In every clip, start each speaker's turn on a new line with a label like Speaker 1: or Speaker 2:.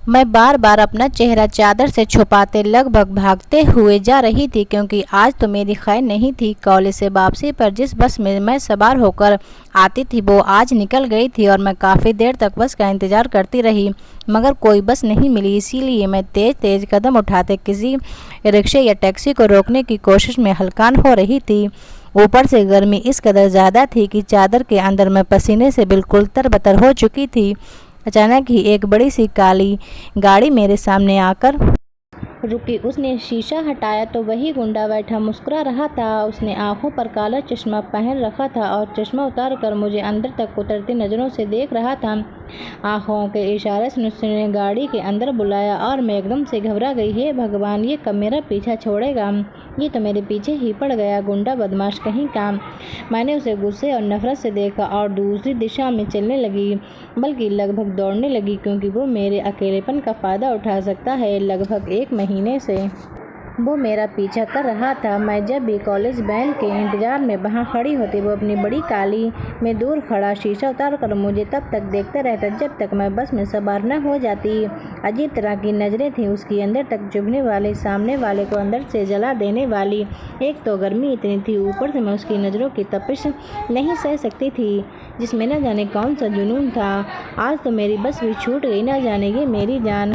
Speaker 1: मैं बार बार अपना चेहरा चादर से छुपाते लगभग भागते हुए जा रही थी, क्योंकि आज तो मेरी खैर नहीं थी। कॉलेज से वापसी पर जिस बस में मैं सवार होकर आती थी वो आज निकल गई थी और मैं काफ़ी देर तक बस का इंतज़ार करती रही, मगर कोई बस नहीं मिली। इसीलिए मैं तेज़ तेज़ कदम उठाते किसी रिक्शे या टैक्सी को रोकने की कोशिश में हलकान हो रही थी। ऊपर से गर्मी इस कदर ज़्यादा थी कि चादर के अंदर मैं पसीने से बिल्कुल तरबतर हो चुकी थी। अचानक ही एक बड़ी सी काली गाड़ी मेरे सामने आकर रुकी। उसने शीशा हटाया तो वही गुंडा बैठा मुस्कुरा रहा था। उसने आंखों पर काला चश्मा पहन रखा था और चश्मा उतार कर मुझे अंदर तक उतरती नज़रों से देख रहा था। आंखों के इशारे से उसने गाड़ी के अंदर बुलाया और मैं एकदम से घबरा गई। हे भगवान, ये कब मेरा पीछा छोड़ेगा? ये तो मेरे पीछे ही पड़ गया, गुंडा बदमाश कहीं का। मैंने उसे गुस्से और नफरत से देखा और दूसरी दिशा में चलने लगी, बल्कि लगभग दौड़ने लगी, क्योंकि वो मेरे अकेलेपन का फ़ायदा उठा सकता है। लगभग 1 महीने से वो मेरा पीछा कर रहा था। मैं जब भी कॉलेज वैन के इंतज़ार में वहाँ खड़ी होती, वो अपनी बड़ी काली में दूर खड़ा शीशा उतार कर मुझे तब तक देखता रहता जब तक मैं बस में सवार न हो जाती। अजीब तरह की नज़रें थीं उसकी, अंदर तक चुभने वाली, सामने वाले को अंदर से जला देने वाली। एक तो गर्मी इतनी थी, ऊपर से मैं उसकी नज़रों की तपिश नहीं सह सकती थी, जिसमें न जाने कौन सा जुनून था। आज तो मेरी बस भी छूट गई, न जाने ये मेरी जान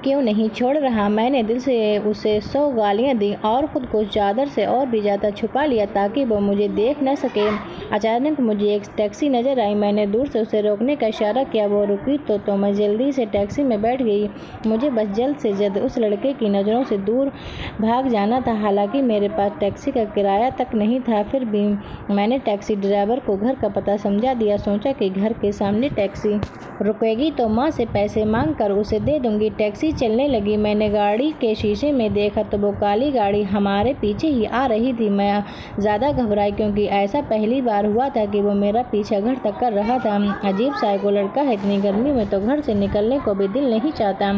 Speaker 1: क्यों नहीं छोड़ रहा। मैंने दिल से उसे 100 गालियाँ दी और ख़ुद को चादर से और भी ज़्यादा छुपा लिया ताकि वो मुझे देख न सके। अचानक मुझे एक टैक्सी नज़र आई। मैंने दूर से उसे रोकने का इशारा किया। वो रुकी तो मैं जल्दी से टैक्सी में बैठ गई। मुझे बस जल्द से जल्द उस लड़के की नज़रों से दूर भाग जाना था। हालांकि मेरे पास टैक्सी का किराया तक नहीं था, फिर भी मैंने टैक्सी ड्राइवर को घर का पता समझा दिया। सोचा कि घर के सामने टैक्सी रुकेगी तो माँ से पैसे मांग कर उसे दे दूँगी। टैक्सी चलने लगी। मैंने गाड़ी के शीशे में देखा तो वो काली गाड़ी हमारे पीछे ही आ रही थी। मैं ज़्यादा घबराई, क्योंकि ऐसा पहली बार हुआ था कि वो मेरा पीछा घर तक कर रहा था। अजीब साइको लड़का है, इतनी गर्मी में तो घर से निकलने को भी दिल नहीं चाहता,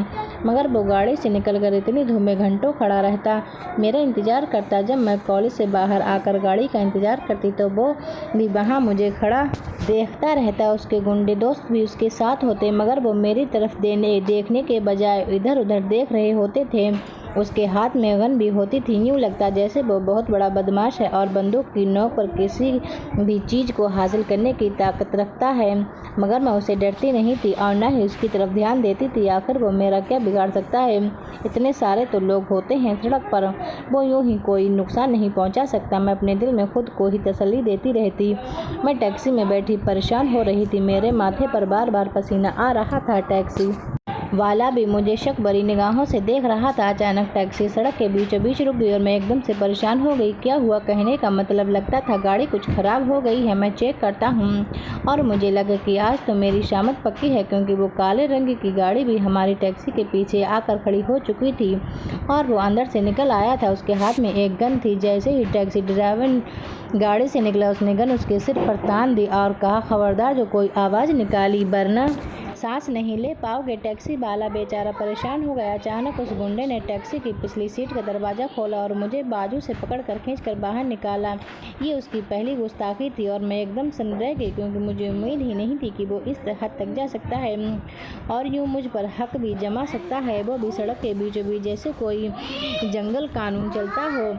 Speaker 1: मगर वो गाड़ी से निकलकर इतनी धूप में घंटों खड़ा रहता, मेरा इंतज़ार करता। जब मैं कॉलेज से बाहर आकर गाड़ी का इंतज़ार करती तो वो भी वहाँ मुझे खड़ा देखता रहता। उसके गुंडे दोस्त भी उसके साथ होते, मगर वो मेरी तरफ देखने के बजाय इधर उधर देख रहे होते थे। उसके हाथ में गन भी होती थी। यूँ लगता जैसे वो बहुत बड़ा बदमाश है और बंदूक की नोक पर किसी भी चीज़ को हासिल करने की ताकत रखता है, मगर मैं उसे डरती नहीं थी और न ही उसकी तरफ ध्यान देती थी। आखिर वो मेरा क्या बिगाड़ सकता है? इतने सारे तो लोग होते हैं सड़क पर, वो यूँ ही कोई नुकसान नहीं पहुँचा सकता। मैं अपने दिल में खुद को ही तसल्ली देती रहती। मैं टैक्सी में बैठी परेशान हो रही थी। मेरे माथे पर बार बार पसीना आ रहा था। टैक्सी वाला भी मुझे शक भरी निगाहों से देख रहा था। अचानक टैक्सी सड़क के बीचों बीच रुक गई और मैं एकदम से परेशान हो गई। क्या हुआ? कहने का मतलब लगता था गाड़ी कुछ खराब हो गई है। मैं चेक करता हूँ और मुझे लगा कि आज तो मेरी शामत पक्की है, क्योंकि वो काले रंग की गाड़ी भी हमारी टैक्सी के पीछे आकर खड़ी हो चुकी थी और वो अंदर से निकल आया था। उसके हाथ में एक गन थी। जैसे ही टैक्सी ड्राइवर गाड़ी से निकला, उसने गन उसके सिर पर तान दी और कहा, खबरदार जो कोई आवाज़ निकाली वरना सांस नहीं ले पाओगे। टैक्सी वाला बेचारा परेशान हो गया। अचानक उस गुंडे ने टैक्सी की पिछली सीट का दरवाज़ा खोला और मुझे बाजू से पकड़कर खींचकर बाहर निकाला। ये उसकी पहली गुस्ताखी थी और मैं एकदम सन्न रह गई, क्योंकि मुझे उम्मीद ही नहीं थी कि वो इस हद तक जा सकता है और यूँ मुझ पर हक भी जमा सकता है, वो भी सड़क के बीचों बीच जैसे कोई जंगल कानून चलता हो।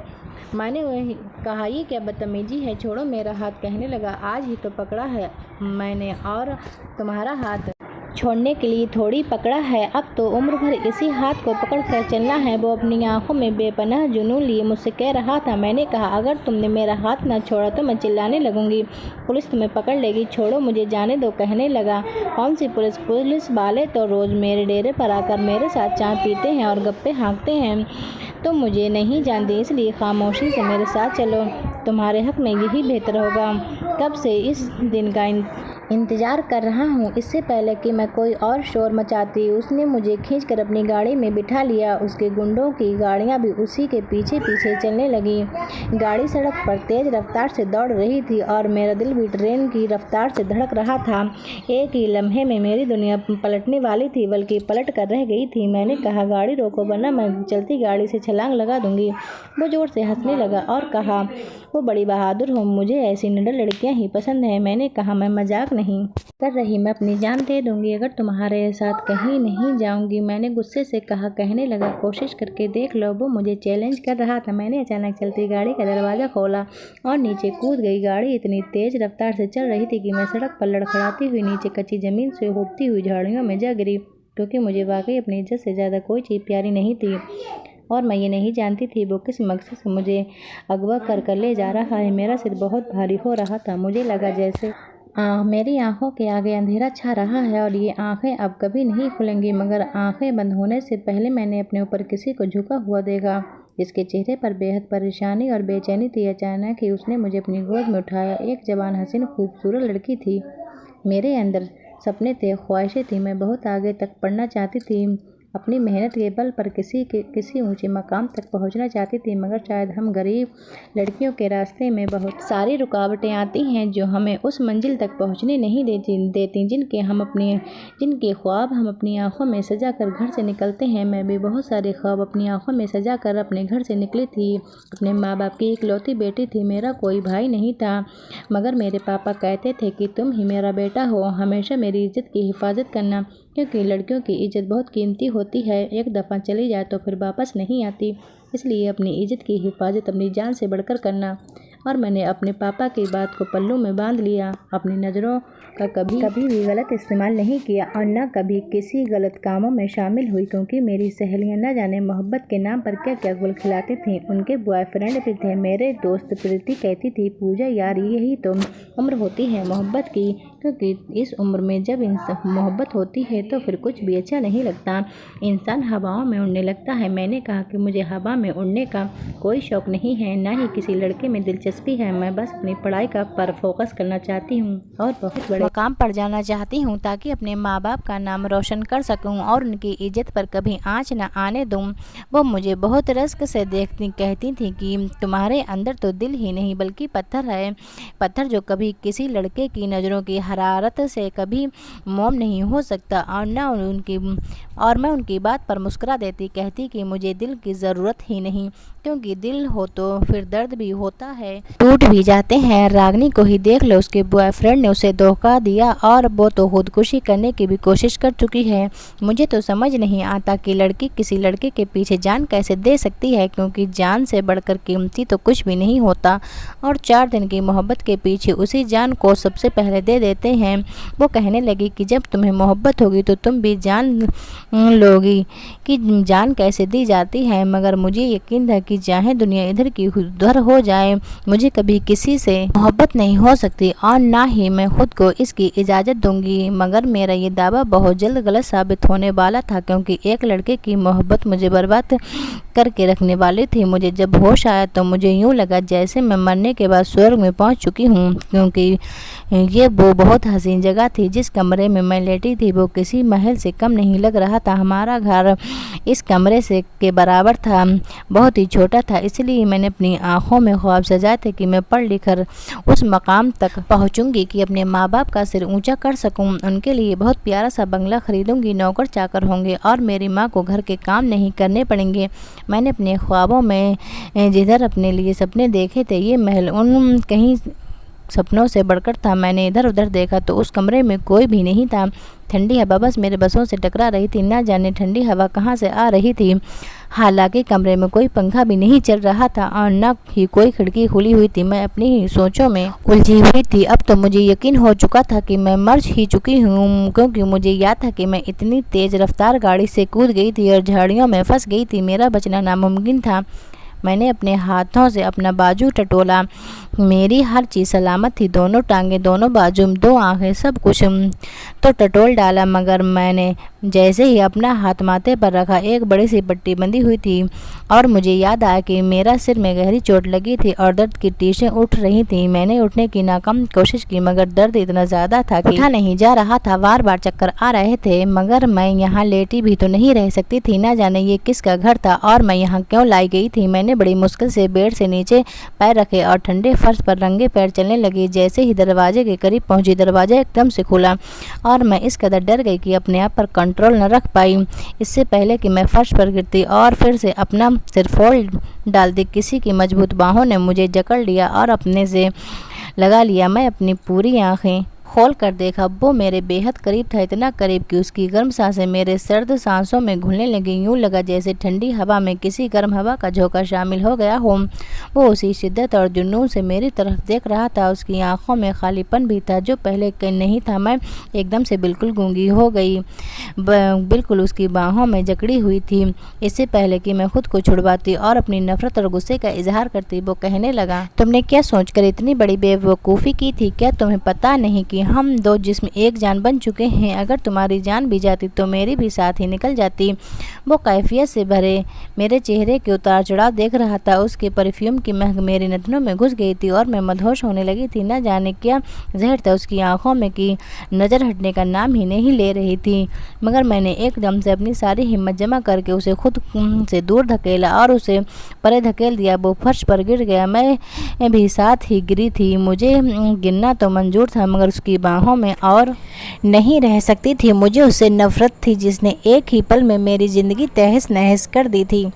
Speaker 1: मैंने वही कहा, ये क्या बदतमीजी है, छोड़ो मेरा हाथ। कहने लगा, आज ही तो पकड़ा है मैंने और तुम्हारा हाथ छोड़ने के लिए थोड़ी पकड़ा है, अब तो उम्र भर इसी हाथ को पकड़ कर चलना है। वो अपनी आंखों में बेपनाह जुनून लिए मुझसे कह रहा था। मैंने कहा, अगर तुमने मेरा हाथ न छोड़ा तो मैं चिल्लाने लगूंगी, पुलिस तुम्हें पकड़ लेगी, छोड़ो मुझे जाने दो। कहने लगा, कौन सी पुलिस? पुलिस वाले तो रोज़ मेरे डेरे पर आकर मेरे साथ चाय पीते हैं और गप्पे हाँकते हैं। तुम मुझे नहीं जानती, इसलिए खामोशी से मेरे साथ चलो, तुम्हारे हक में यही बेहतर होगा। कब से इस दिन का इंतज़ार कर रहा हूँ, इससे पहले कि मैं कोई और शोर मचाती। उसने मुझे खींचकर अपनी गाड़ी में बिठा लिया। उसके गुंडों की गाड़ियाँ भी उसी के पीछे पीछे चलने लगी। गाड़ी सड़क पर तेज़ रफ्तार से दौड़ रही थी और मेरा दिल भी ट्रेन की रफ्तार से धड़क रहा था। एक ही लम्हे में मेरी दुनिया पलटने वाली थी, बल्कि पलट कर रह गई थी। मैंने कहा, गाड़ी रोको वरना मैं चलती गाड़ी से छलांग लगा दूंगी। वो जोर से हंसने लगा और कहा, वो बड़ी बहादुर हो, मुझे ऐसी निडर लड़कियाँ ही पसंद हैं। मैंने कहा, मैं मजाक नहीं कर रही, मैं अपनी जान दे दूंगी अगर तुम्हारे साथ कहीं नहीं जाऊंगी। मैंने गुस्से से कहा। कहने लगा, कोशिश करके देख लो। वो मुझे चैलेंज कर रहा था। मैंने अचानक चलती गाड़ी का दरवाज़ा खोला और नीचे कूद गई। गाड़ी इतनी तेज रफ्तार से चल रही थी कि मैं सड़क पर लड़खड़ाती हुई नीचे कच्ची ज़मीन से होती हुई झाड़ियों में जा गिरी, क्योंकि मुझे वाकई अपनी इज्जत से ज़्यादा कोई चीज़ प्यारी नहीं थी और मैं ये नहीं जानती थी वो किस मकसद से मुझे अगवा कर ले जा रहा है। मेरा सिर बहुत भारी हो रहा था। मुझे लगा जैसे मेरी आंखों के आगे अंधेरा छा रहा है और ये आंखें अब कभी नहीं खुलेंगी। मगर आंखें बंद होने से पहले मैंने अपने ऊपर किसी को झुका हुआ देखा, जिसके चेहरे पर बेहद परेशानी और बेचैनी थी। अचानक ही उसने मुझे अपनी गोद में उठाया। एक जवान, हसीन, खूबसूरत लड़की थी। मेरे अंदर सपने थे, ख्वाहिशें थी। मैं बहुत आगे तक पढ़ना चाहती थी, अपनी मेहनत के बल पर किसी ऊंचे मकाम तक पहुंचना चाहती थी। मगर शायद हम गरीब लड़कियों के रास्ते में बहुत सारी रुकावटें आती हैं जो हमें उस मंजिल तक पहुंचने नहीं देती जिनके ख्वाब हम अपनी आंखों में सजा कर घर से निकलते हैं। मैं भी बहुत सारे ख्वाब अपनी आंखों में सजा कर अपने घर से निकली थी। अपने माँ बाप की इकलौती बेटी थी। मेरा कोई भाई नहीं था, मगर मेरे पापा कहते थे कि तुम ही मेरा बेटा हो, हमेशा मेरी इज्जत की हिफाजत करना, क्योंकि लड़कियों की इज्जत बहुत कीमती होती है। एक दफ़ा चली जाए तो फिर वापस नहीं आती, इसलिए अपनी इज्जत की हिफाजत अपनी जान से बढ़कर करना। और मैंने अपने पापा की बात को पल्लू में बांध लिया। अपनी नज़रों का कभी भी गलत इस्तेमाल नहीं किया और न कभी किसी गलत कामों में शामिल हुई, क्योंकि मेरी सहेलियां न जाने मोहब्बत के नाम पर क्या क्या गुल खिलाती थीं। उनके बॉयफ्रेंड भी थे। मेरे दोस्त प्रीति कहती थी, पूजा यार, यही तो उम्र होती है मोहब्बत की, क्योंकि इस उम्र में जब मोहब्बत होती है तो फिर कुछ भी अच्छा नहीं लगता, इंसान हवाओं में उड़ने लगता है। मैंने कहा कि मुझे हवा में उड़ने का कोई शौक़ नहीं है, न ही किसी लड़के में दिलचस्पी है। मैं बस अपनी पढ़ाई पर फोकस करना चाहती हूँ और बहुत बड़े मकाम पर जाना चाहती हूँ, ताकि अपने माँ बाप का नाम रोशन कर सकूँ और उनकी इज्जत पर कभी आँच न आने दूँ। वो मुझे बहुत रस्क से देखती कहती थी कि तुम्हारे अंदर तो दिल ही नहीं बल्कि पत्थर है, पत्थर जो कभी किसी लड़के की नज़रों की हरारत से कभी मोम नहीं हो सकता। और मैं उनकी बात पर मुस्कुरा देती, कहती कि मुझे दिल की ज़रूरत ही नहीं, क्योंकि दिल हो तो फिर दर्द भी होता है, टूट भी जाते हैं। रागनी को ही देख लो, उसके बॉयफ्रेंड ने उसे धोखा दिया और वो तो खुदकुशी करने की भी कोशिश कर चुकी है। मुझे तो समझ नहीं आता कि लड़की किसी लड़के के पीछे जान कैसे दे सकती है, क्योंकि जान से बढ़कर कीमती तो कुछ भी नहीं होता। और 4 दिन की मोहब्बत के पीछे उसी जान को सबसे पहले दे देते हैं। वो कहने लगी कि जब तुम्हें मोहब्बत होगी तो तुम भी जान लोगी कि जान कैसे दी जाती है। मगर मुझे यकीन था कि चाहे दुनिया इधर की उधर हो जाए, मुझे कभी किसी से मोहब्बत नहीं हो सकती और ना ही मैं खुद को इसकी इजाज़त दूंगी। मगर मेरा ये दावा बहुत जल्द गलत साबित होने वाला था, क्योंकि एक लड़के की मोहब्बत मुझे बर्बाद करके रखने वाली थी। मुझे जब होश आया तो मुझे यूँ लगा जैसे मैं मरने के बाद स्वर्ग में पहुंच चुकी हूँ, क्योंकि ये वो बहुत हसीन जगह थी। जिस कमरे में मैं लेटी थी वो किसी महल से कम नहीं लग रहा था। हमारा घर इस कमरे से के बराबर था, बहुत ही छोटा था। इसलिए मैंने अपनी आँखों में ख्वाब सजाए थे कि मैं पढ़ लिख कर उस मकाम तक पहुँचूंगी कि अपने माँ बाप का सिर ऊंचा कर सकूं। उनके लिए बहुत प्यारा सा बंगला खरीदूंगी, नौकर चाकर होंगे और मेरी माँ को घर के काम नहीं करने पड़ेंगे। मैंने अपने ख्वाबों में जिधर अपने लिए सपने देखे थे, ये महल उन कहीं सपनों से बढ़कर था। मैंने इधर उधर देखा तो उस कमरे में कोई भी नहीं था। ठंडी हवा बस मेरे बसों से टकरा रही थी। न जाने ठंडी हवा कहाँ से आ रही थी। हालांकि कमरे में कोई पंखा भी नहीं चल रहा था और न ही कोई खिड़की खुली हुई थी। मैं अपनी ही सोचों में उलझी हुई थी। अब तो मुझे यकीन हो चुका था कि मैं मर ही चुकी हूँ, क्योंकि मुझे याद था कि मैं इतनी तेज़ रफ्तार गाड़ी से कूद गई थी और झाड़ियों में फंस गई थी। मेरा बचना नामुमकिन था। मैंने अपने हाथों से अपना बाजू टटोला। मेरी हर चीज़ सलामत थी, दोनों टांगें, दोनों बाजू, 2 आँखें, सब कुछ तो टटोल डाला। मगर मैंने जैसे ही अपना हाथ माथे पर रखा, एक बड़ी सी पट्टी बंधी हुई थी और मुझे याद आया कि मेरा सिर में गहरी चोट लगी थी और दर्द की टीशें उठ रही थी। मैंने उठने की नाकाम कोशिश की, मगर दर्द इतना ज़्यादा था कि उठा नहीं जा रहा था। बार बार चक्कर आ रहे थे। मगर मैं यहाँ लेटी भी तो नहीं रह सकती थी। ना जाने ये किसका घर था और मैं यहाँ क्यों लाई गई थी। मैंने बड़ी मुश्किल से बेड से नीचे पैर रखे और ठंडे फर्श पर रंगे पैर चलने लगी। जैसे ही दरवाजे के करीब पहुंची, दरवाजा एकदम से खुला और मैं इस कदर डर गई कि अपने आप पर कंट्रोल न रख पाई। इससे पहले कि मैं फर्श पर गिरती और फिर से अपना सिर फोड़ डालती, किसी की मजबूत बाहों ने मुझे जकड़ लिया और अपने से लगा लिया। मैं अपनी पूरी आंखें खोल कर देखा, वो मेरे बेहद करीब था, इतना करीब कि उसकी गर्म सांसें मेरे सर्द सांसों में घुलने लगी। यूं लगा जैसे ठंडी हवा में किसी गर्म हवा का झोंका शामिल हो गया हो। वो उसी शिद्दत और जुनून से मेरी तरफ देख रहा था। उसकी आंखों में खालीपन भी था जो पहले नहीं था। मैं एकदम से बिल्कुल गूंगी हो गई, बिल्कुल उसकी बाहों में जकड़ी हुई थी। इससे पहले कि मैं खुद को छुड़वाती और अपनी नफरत और गुस्से का इजहार करती, वो कहने लगा, तुमने क्या सोचकर इतनी बड़ी बेवकूफ़ी की थी? क्या तुम्हें पता नहीं कि हम दो जिस्म एक जान बन चुके हैं? अगर तुम्हारी जान भी जाती तो मेरी भी साथ ही निकल जाती। वो कैफियत से भरे मेरे चेहरे के उतार चढ़ाव देख रहा था। उसके परफ्यूम की महक मेरी नथनों में घुस गई थी और मैं मदहोश होने लगी थी। न जाने क्या जहर था उसकी आंखों में कि नज़र हटने का नाम ही नहीं ले रही थी। मगर मैंने एकदम से अपनी सारी हिम्मत जमा करके उसे खुद से दूर धकेला और उसे परे धकेल दिया। वो फर्श पर गिर गया, मैं भी साथ ही गिरी थी। मुझे गिरना तो मंजूर था मगर उसकी बाहों में और नहीं रह सकती थी। मुझे उससे नफरत थी जिसने एक ही पल में मेरी ज़िंदगी तहस नहस कर दी थी।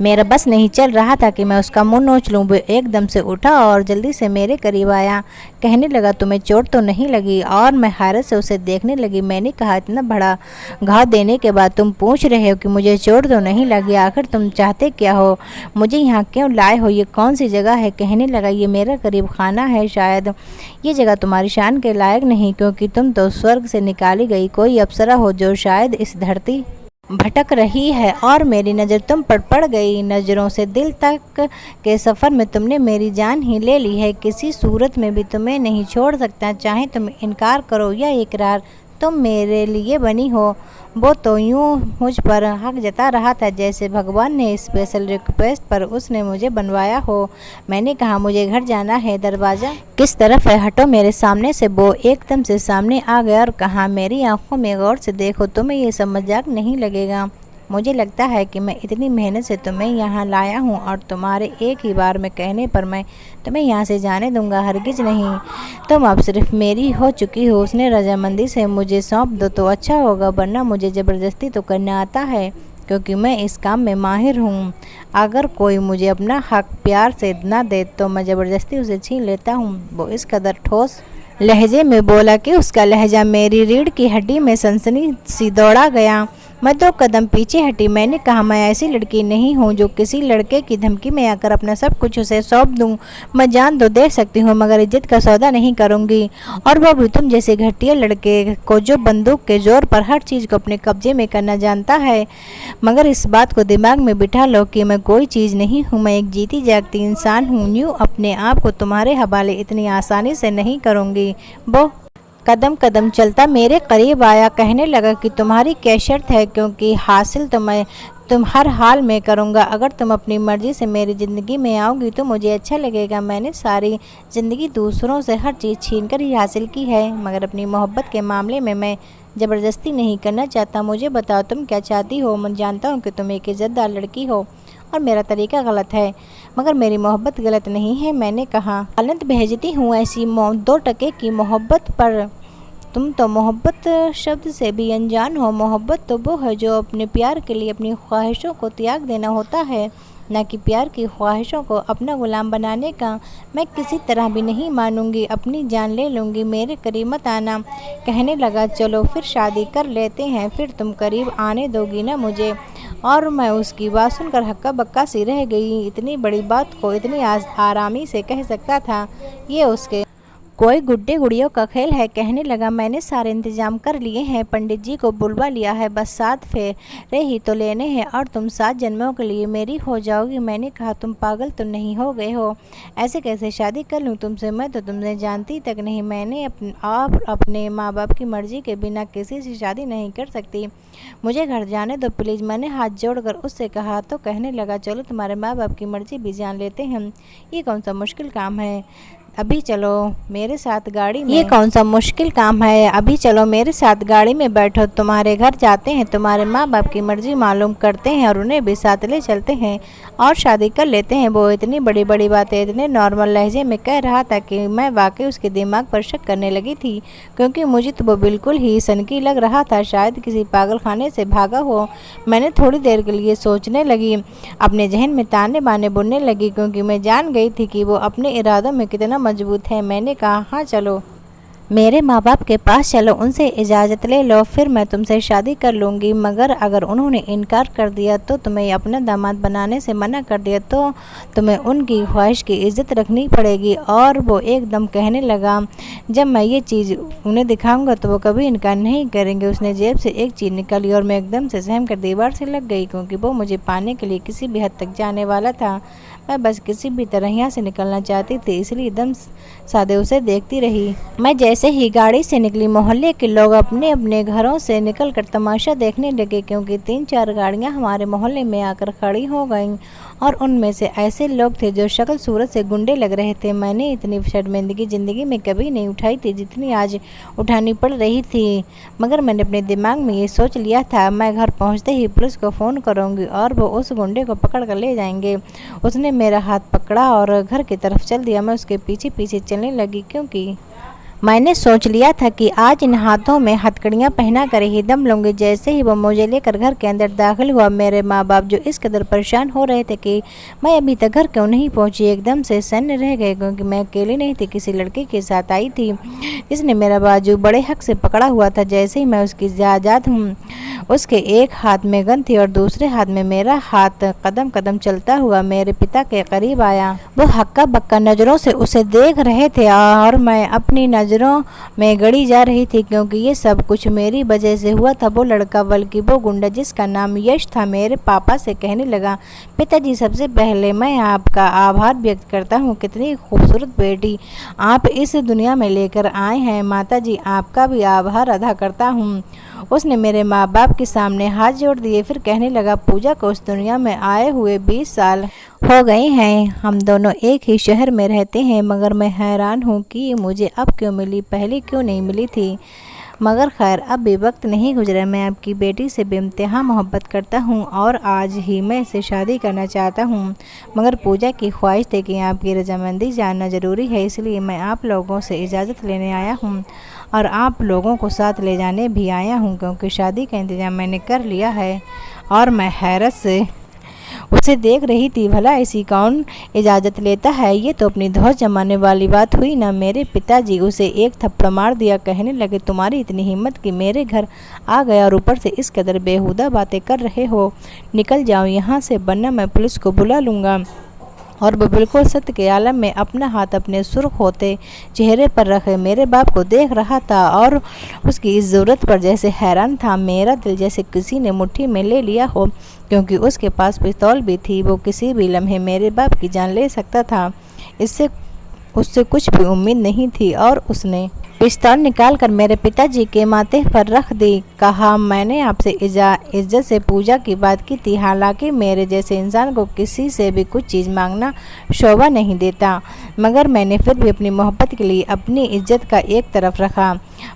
Speaker 1: मेरा बस नहीं चल रहा था कि मैं उसका मुंह नोच लूँ। वो एकदम से उठा और जल्दी से मेरे करीब आया। कहने लगा, तुम्हें चोट तो नहीं लगी? और मैं हैरत से उसे देखने लगी। मैंने कहा, इतना बड़ा घाव देने के बाद तुम पूछ रहे हो कि मुझे चोट तो नहीं लगी? आखिर तुम चाहते क्या हो? मुझे यहाँ क्यों लाए हो? ये कौन सी जगह है? कहने लगा, ये मेरा करीब खाना है। शायद ये जगह तुम्हारी शान के लायक नहीं, क्योंकि तुम तो स्वर्ग से निकाली गई कोई अप्सरा हो जो शायद इस धरती भटक रही है और मेरी नज़र तुम पर पड़ गई। नज़रों से दिल तक के सफ़र में तुमने मेरी जान ही ले ली है। किसी सूरत में भी तुम्हें नहीं छोड़ सकता, चाहे तुम इनकार करो या इकरार। तुम मेरे लिए बनी हो। वो तो यूं मुझ पर हक जता रहा था जैसे भगवान ने स्पेशल रिक्वेस्ट पर उसने मुझे बनवाया हो। मैंने कहा, मुझे घर जाना है। दरवाज़ा किस तरफ है? हटो मेरे सामने से। वो एकदम से सामने आ गया और कहा, मेरी आंखों में गौर से देखो, तुम्हें ये सब मजाक नहीं लगेगा। मुझे लगता है कि मैं इतनी मेहनत से तुम्हें यहाँ लाया हूँ और तुम्हारे एक ही बार में कहने पर मैं तुम्हें यहाँ से जाने दूंगा? हरगिज़ नहीं। तुम अब सिर्फ मेरी हो चुकी हो। उसने रजामंदी से मुझे सौंप दो तो अच्छा होगा, वरना मुझे ज़बरदस्ती तो करना आता है, क्योंकि मैं इस काम में माहिर हूँ। अगर कोई मुझे अपना हक प्यार से ना दे तो मैं ज़बरदस्ती उसे छीन लेता हूँ। वो इस कदर ठोस लहजे में बोला कि उसका लहजा मेरी रीढ़ की हड्डी में सनसनी सी दौड़ा गया। मैं 2 कदम पीछे हटी। मैंने कहा, मैं ऐसी लड़की नहीं हूँ जो किसी लड़के की धमकी में आकर अपना सब कुछ उसे सौंप दूँ। मैं जान तो दे सकती हूँ मगर इज्जत का सौदा नहीं करूँगी, और वो भी तुम जैसे घटिया लड़के को जो बंदूक के जोर पर हर चीज़ को अपने कब्जे में करना जानता है। मगर इस बात को दिमाग में बिठा लो कि मैं कोई चीज़ नहीं हूँ, मैं एक जीती जागती इंसान हूँ। यूँ अपने आप को तुम्हारे हवाले इतनी आसानी से नहीं करूँगी। वो कदम कदम चलता मेरे करीब आया। कहने लगा कि तुम्हारी क्या शर्त है? क्योंकि हासिल तो मैं तुम हर हाल में करूँगा। अगर तुम अपनी मर्ज़ी से मेरी ज़िंदगी में आओगी तो मुझे अच्छा लगेगा। मैंने सारी ज़िंदगी दूसरों से हर चीज़ छीन कर ही हासिल की है, मगर अपनी मोहब्बत के मामले में मैं ज़बरदस्ती नहीं करना चाहता। मुझे बताओ, तुम क्या चाहती हो? मैं जानता हूँ कि तुम एक इज़्ज़तदार लड़की हो और मेरा तरीका गलत है, मगर मेरी मोहब्बत गलत नहीं है। मैंने कहा, हालत भेजती हूँ ऐसी 2 टके की मोहब्बत पर। तुम तो मोहब्बत शब्द से भी अनजान हो। मोहब्बत तो वो है जो अपने प्यार के लिए अपनी ख्वाहिशों को त्याग देना होता है, न कि प्यार की ख्वाहिशों को अपना गुलाम बनाने का। मैं किसी तरह भी नहीं मानूंगी, अपनी जान ले लूँगी। मेरे करीब मत आना। कहने लगा, चलो फिर शादी कर लेते हैं, फिर तुम करीब आने दोगी ना मुझे? और मैं उसकी बात सुनकर हक्का बक्का सी रह गई। इतनी बड़ी बात को इतनी आरामी से कह सकता था, ये उसके कोई गुड्डे गुड़ियों का खेल है? कहने लगा, मैंने सारे इंतजाम कर लिए हैं, पंडित जी को बुलवा लिया है, बस 7 फेरे ही तो लेने हैं और तुम 7 जन्मों के लिए मेरी हो जाओगी। मैंने कहा, तुम पागल तो नहीं हो गए हो? ऐसे कैसे शादी कर लूँ तुमसे? मैं तो तुमसे जानती तक नहीं। मैंने अपने माँ बाप की मर्ज़ी के बिना किसी से शादी नहीं कर सकती। मुझे घर जाने दो प्लीज़। मैंने हाथ जोड़कर उससे कहा तो कहने लगा, चलो तुम्हारे माँ बाप की मर्ज़ी भी जान लेते हैं। ये कौन सा मुश्किल काम है? अभी चलो मेरे साथ गाड़ी में। ये कौन सा मुश्किल काम है? अभी चलो मेरे साथ गाड़ी में बैठो, तुम्हारे घर जाते हैं, तुम्हारे माँ बाप की मर्जी मालूम करते हैं और उन्हें भी साथ ले चलते हैं और शादी कर लेते हैं। वो इतनी बड़ी बड़ी बातें इतने नॉर्मल लहजे में कह रहा था कि मैं वाकई उसके दिमाग पर शक करने लगी थी, क्योंकि मुझे तो वो बिल्कुल ही सनकी लग रहा था, शायद किसी पागल खाने से भागा हो। मैंने थोड़ी देर के लिए सोचने लगी, अपने जहन में ताने बाने बुनने लगी, क्योंकि मैं जान गई थी कि वो अपने इरादों में कितना मजबूत है। मैंने कहा, हाँ चलो मेरे माँ बाप के पास चलो, उनसे इजाज़त ले लो, फिर मैं तुमसे शादी कर लूँगी। मगर अगर उन्होंने इनकार कर दिया तो, तुम्हें अपना दामाद बनाने से मना कर दिया तो तुम्हें उनकी ख्वाहिश की इज़्ज़त रखनी पड़ेगी। और वो एकदम कहने लगा, जब मैं ये चीज़ उन्हें दिखाऊंगा तो वो कभी इनकार नहीं करेंगे। उसने जेब से एक चीज़ निकाली और मैं एकदम से सहम कर दीवार से लग गई, क्योंकि वो मुझे पाने के लिए किसी भी हद तक जाने वाला था। मैं बस किसी भी तरह यहाँ से निकलना चाहती थी, इसलिए एकदम सादे उसे देखती रही। मैं जैसे ही गाड़ी से निकली, मोहल्ले के लोग अपने अपने घरों से निकलकर तमाशा देखने लगे, क्योंकि 3-4 गाड़ियाँ हमारे मोहल्ले में आकर खड़ी हो गईं और उनमें से ऐसे लोग थे जो शक्ल सूरत से गुंडे लग रहे थे। मैंने इतनी शर्मिंदगी ज़िंदगी में कभी नहीं उठाई थी जितनी आज उठानी पड़ रही थी। मगर मैंने अपने दिमाग में ये सोच लिया था, मैं घर पहुँचते ही पुलिस को फ़ोन करूँगी और वो उस गुंडे को पकड़ कर ले जाएंगे। उसने मेरा हाथ पकड़ा और घर की तरफ चल दिया। मैं उसके पीछे पीछे चलने लगी, क्योंकि मैंने सोच लिया था कि आज इन हाथों में हथकड़ियाँ पहना कर ही दम लूँगी। जैसे ही वो मुझे लेकर घर के अंदर दाखिल हुआ, मेरे माँ बाप जो इस कदर परेशान हो रहे थे कि मैं अभी तक घर क्यों नहीं पहुँची, एकदम से सन्न रह गए, क्योंकि मैं अकेली नहीं थी, किसी लड़के के साथ आई थी जिसने मेरा बाजू बड़े हक से पकड़ा हुआ था। जैसे ही मैं उसकी आज़ाद हूँ, उसके एक हाथ में गन थी और दूसरे हाथ में मेरा हाथ कदम कदम चलता हुआ मेरे पिता के करीब आया। वो हक्का बक्का नज़रों से उसे देख रहे थे और मैं अपनी नज़रों में गड़ी जा रही थी, क्योंकि ये सब कुछ मेरी वजह से हुआ था। वो लड़का, बल्कि वो गुंडा जिसका नाम यश था, मेरे पापा से कहने लगा, पिताजी सबसे पहले मैं आपका आभार व्यक्त करता हूँ, कितनी खूबसूरत बेटी आप इस दुनिया में लेकर आए हैं। माताजी आपका भी आभार अदा करता हूँ। उसने मेरे माँ बाप के सामने हाथ जोड़ दिए, फिर कहने लगा, पूजा को उस दुनिया में आए हुए 20 साल हो गए हैं। हम दोनों एक ही शहर में रहते हैं, मगर मैं हैरान हूँ कि ये मुझे अब क्यों मिली, पहले क्यों नहीं मिली थी। मगर खैर, अब भी वक्त नहीं गुजरा। मैं आपकी बेटी से बेइंतहा मोहब्बत करता हूँ और आज ही मैं इससे शादी करना चाहता हूँ। मगर पूजा की ख्वाहिश थी कि आपकी रजामंदी जानना ज़रूरी है, इसलिए मैं आप लोगों से इजाज़त लेने आया हूँ और आप लोगों को साथ ले जाने भी आया हूँ, क्योंकि शादी का इंतज़ाम मैंने कर लिया है। और मैं हैरत से उसे देख रही थी, भला ऐसी कौन इजाज़त लेता है, ये तो अपनी धौंस जमाने वाली बात हुई ना। मेरे पिताजी उसे एक थप्पड़ मार दिया, कहने लगे, तुम्हारी इतनी हिम्मत कि मेरे घर आ गया और ऊपर से इस कदर बेहुदा बातें कर रहे हो, निकल जाओ यहाँ से, वरना मैं पुलिस को बुला लूँगा। और वो बिल्कुल सत्य के आलम में अपना हाथ अपने सुर्ख होते चेहरे पर रखे मेरे बाप को देख रहा था और उसकी इस ज़रूरत पर जैसे हैरान था। मेरा दिल जैसे किसी ने मुट्ठी में ले लिया हो, क्योंकि उसके पास पिस्तौल भी थी। वो किसी भी लम्हे मेरे बाप की जान ले सकता था। इससे उससे कुछ भी उम्मीद नहीं थी और उसने पिस्तौल निकालकर मेरे पिताजी के माथे पर रख दी। कहा, मैंने आपसे इज्जत से पूजा की बात की थी, हालांकि मेरे जैसे इंसान को किसी से भी कुछ चीज़ मांगना शोभा नहीं देता, मगर मैंने फिर भी अपनी मोहब्बत के लिए अपनी इज्जत का एक तरफ रखा।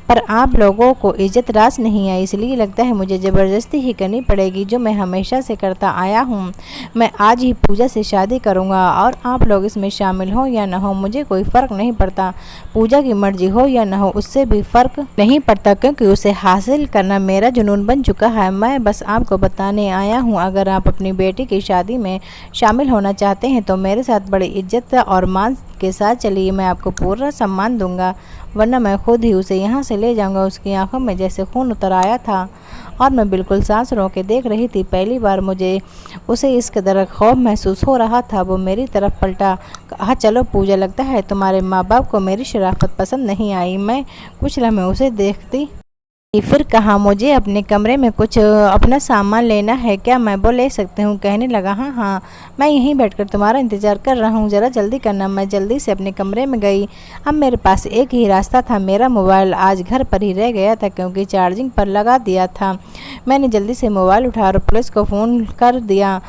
Speaker 1: पर आप लोगों को इज्जत रास नहीं आई, इसलिए लगता है मुझे ज़बरदस्ती ही करनी पड़ेगी, जो मैं हमेशा से करता आया हूँ। मैं आज ही पूजा से शादी करूँगा और आप लोग इसमें शामिल हो या न हो, मुझे कोई फ़र्क नहीं पड़ता। पूजा की मर्जी हो या न हो, उससे भी फ़र्क नहीं पड़ता, क्योंकि उसे हासिल करना मेरा जुनून बन चुका है। मैं बस आपको बताने आया हूँ, अगर आप अपनी बेटी की शादी में शामिल होना चाहते हैं तो मेरे साथ बड़ी इज्जत और मान के साथ चलिए, मैं आपको पूरा सम्मान दूंगा, वरना मैं खुद ही उसे यहाँ से ले जाऊंगा। उसकी आंखों में जैसे खून उतर आया था और मैं बिल्कुल सांस रोक के देख रही थी। पहली बार मुझे उसे इस कदर खौफ महसूस हो रहा था। वो मेरी तरफ पलटा, कहा, चलो पूजा, लगता है तुम्हारे माँ बाप को मेरी शराफत पसंद नहीं आई। मैं कुछ लम्हे उसे देखती, फिर कहा, मुझे अपने कमरे में कुछ अपना सामान लेना है, क्या मैं वो ले सकती हूँ? कहने लगा, हाँ हाँ, मैं यहीं बैठकर तुम्हारा इंतज़ार कर रहा हूँ, ज़रा जल्दी करना। मैं जल्दी से अपने कमरे में गई। अब मेरे पास एक ही रास्ता था, मेरा मोबाइल आज घर पर ही रह गया था, क्योंकि चार्जिंग पर लगा दिया था। मैंने जल्दी से मोबाइल उठाया और पुलिस को फ़ोन कर दिया।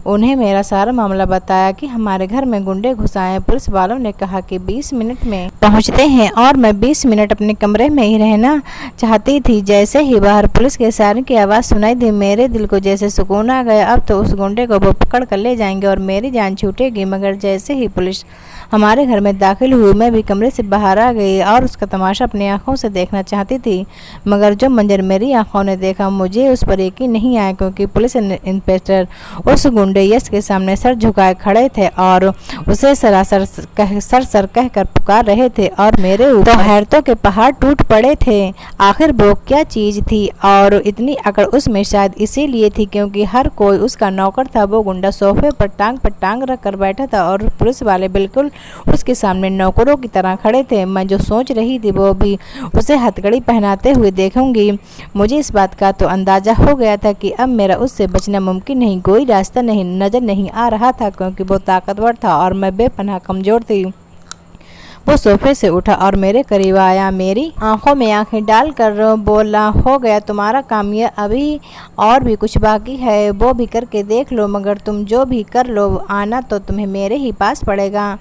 Speaker 1: उन्हें मेरा सारा मामला बताया कि हमारे घर में गुंडे घुस आए। पुलिस वालों ने कहा कि 20 मिनट में पहुँचते हैं और मैं 20 मिनट अपने कमरे में ही रहना चाहती थी। जैसे ही बाहर पुलिस के सायरन की आवाज़ सुनाई दी, मेरे दिल को जैसे सुकून आ गया। अब तो उस गुंडे को वो पकड़ कर ले जाएंगे और मेरी जान छूटेगी। मगर जैसे ही पुलिस हमारे घर में दाखिल हुई। मैं भी कमरे से बाहर आ गई और उसका तमाशा अपनी आंखों से देखना चाहती थी, मगर जो मंजर मेरी आंखों ने देखा मुझे उस पर यकीन नहीं आया, क्योंकि पुलिस इंस्पेक्टर उस गुंडे यश के सामने सर झुकाए खड़े थे और उसे सरासर सर कहकर पुकार रहे थे और मेरे ऊपर हैरतों के पहाड़ टूट पड़े थे। आखिर वो क्या चीज थी और इतनी अकड़ उसमें शायद इसीलिए थी क्योंकि हर कोई उसका नौकर था। वो गुंडा सोफे पर टांग रख कर बैठा था और पुलिस वाले बिल्कुल उसके सामने नौकरों की तरह खड़े थे। मैं जो सोच रही थी वो भी उसे हथकड़ी पहनाते हुए देखूंगी। मुझे इस बात का तो अंदाजा हो गया था कि अब मेरा उससे बचना मुमकिन नहीं, कोई रास्ता नहीं नजर नहीं आ रहा था, क्योंकि वो ताकतवर था और मैं बेपनाह कमजोर थी। वो सोफे से उठा और मेरे करीब आया, मेरी आंखों में आंखें डालकर बोला, हो गया तुम्हारा काम, ये अभी और भी कुछ बाकी है, वो भी करके देख लो, मगर तुम जो भी कर लो आना तो तुम्हें मेरे ही पास पड़ेगा।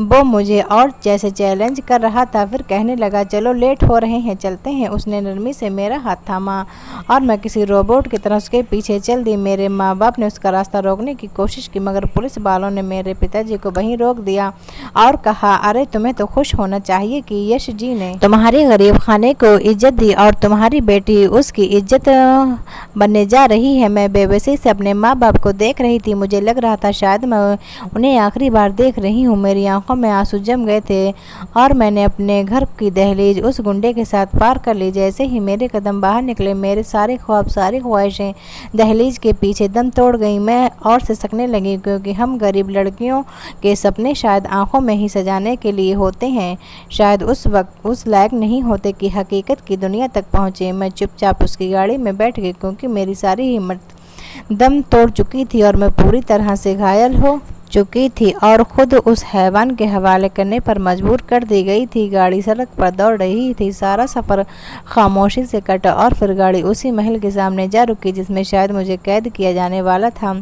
Speaker 1: वो मुझे और जैसे चैलेंज कर रहा था, फिर कहने लगा, चलो लेट हो रहे हैं चलते हैं। उसने नरमी से मेरा हाथ थामा और मैं किसी रोबोट की तरह उसके पीछे चल दी। मेरे माँ बाप ने उसका रास्ता रोकने की कोशिश की, मगर पुलिस वालों ने मेरे पिताजी को वहीं रोक दिया और कहा, अरे तुम्हें तो खुश होना चाहिए कि यश जी ने तुम्हारे गरीब खाने को इज्जत दी और तुम्हारी बेटी उसकी इज्जत बनने जा रही है। मैं बेबसी से अपने माँ बाप को देख रही थी। मुझे लग रहा था शायद मैं उन्हें आखिरी बार देख रही हूँ। मेरी आंखों में आंसू जम गए थे और मैंने अपने घर की दहलीज उस गुंडे के साथ पार कर ली। जैसे ही मेरे कदम बाहर निकले, मेरे सारे ख्वाब सारी ख्वाहिशें दहलीज के पीछे दम तोड़ गई। मैं और सिसकने लगी, क्योंकि हम गरीब लड़कियों के सपने शायद आंखों में ही सजाने के लिए होते हैं, शायद उस वक्त उस लायक नहीं होते कि हकीकत की दुनिया तक पहुँचे। मैं चुपचाप उसकी गाड़ी में बैठ गई, क्योंकि मेरी सारी हिम्मत दम तोड़ चुकी थी और मैं पूरी तरह से घायल हो चुकी थी और खुद उस हैवान के हवाले करने पर मजबूर कर दी गई थी। गाड़ी सड़क पर दौड़ रही थी। सारा सफ़र खामोशी से कटा और फिर गाड़ी उसी महल के सामने जा रुकी जिसमें शायद मुझे कैद किया जाने वाला था,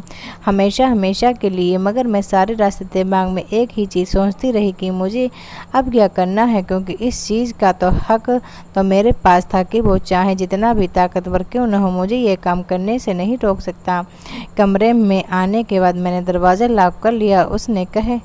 Speaker 1: हमेशा हमेशा के लिए। मगर मैं सारे रास्ते दिमाग में एक ही चीज़ सोचती रही कि मुझे अब क्या करना है, क्योंकि इस चीज़ का तो हक तो मेरे पास था कि वो चाहे जितना भी ताकतवर क्यों न हो, मुझे ये काम करने से नहीं रोक सकता। कमरे में आने के बाद मैंने दरवाज़ा लॉक कर लिया। उसने कहे